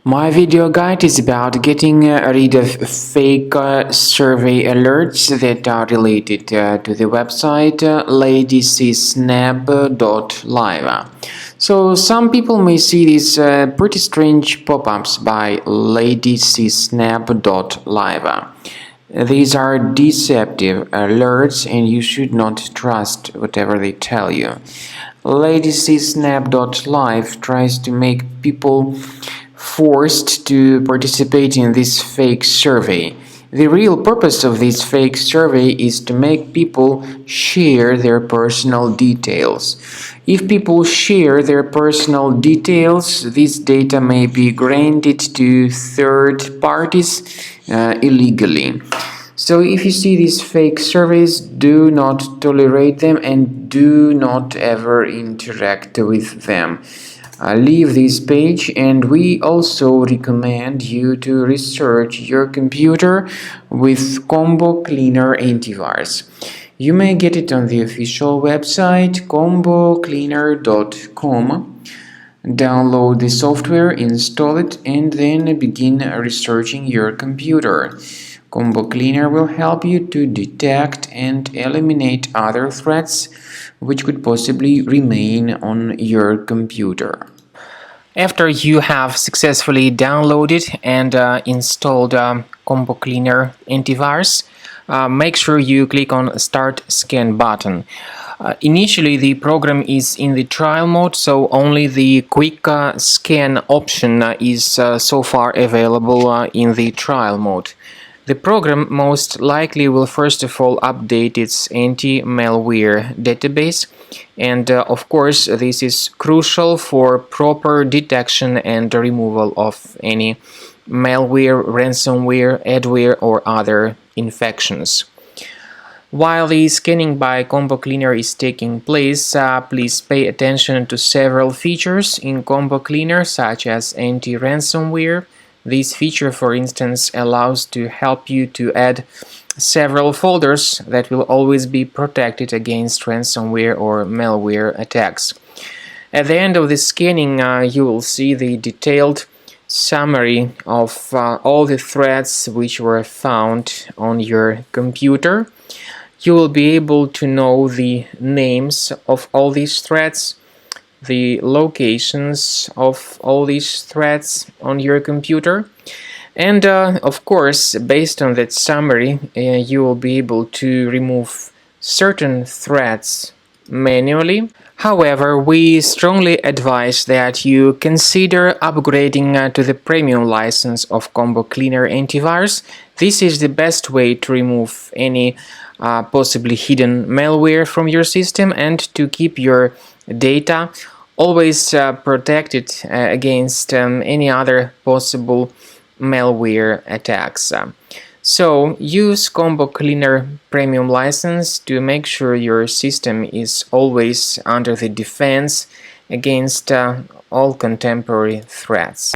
My video guide is about getting rid of fake survey alerts that are related to the website Ladysisnab.live. So some people may see these pretty strange pop-ups by Ladysisnab.live. These are deceptive alerts and you should not trust whatever they tell you. Ladysisnab.live tries to make people forced to participate in this fake survey. The real purpose of this fake survey is to make people share their personal details. If people share their personal details, this data may be granted to third parties illegally. So if you see these fake surveys, do not tolerate them and do not ever interact with them. Leave this page, and we also recommend you to research your computer with Combo Cleaner antivirus. You may get it on the official website combocleaner.com. Download the software, install it, and then begin researching your computer. Combo Cleaner will help you to detect and eliminate other threats which could possibly remain on your computer. After you have successfully downloaded and installed Combo Cleaner antivirus, make sure you click on Start Scan button. Initially, the program is in the trial mode, so only the quick scan option is so far available in the trial mode. The program most likely will first of all update its anti-malware database, and of course this is crucial for proper detection and removal of any malware, ransomware, adware or other infections. While the scanning by Combo Cleaner is taking place, please pay attention to several features in Combo Cleaner such as anti-ransomware. This feature, for instance, allows to help you to add several folders that will always be protected against ransomware or malware attacks. At the end of the scanning, you will see the detailed summary of all the threats which were found on your computer. You will be able to know the names of all these threats, the locations of all these threats on your computer, and of course, based on that summary, you will be able to remove certain threats manually. However, we strongly advise that you consider upgrading to the premium license of Combo Cleaner antivirus. This is the best way to remove any possibly hidden malware from your system and to keep your data always protected against any other possible malware attacks. So use Combo Cleaner Premium license to make sure your system is always under the defense against all contemporary threats.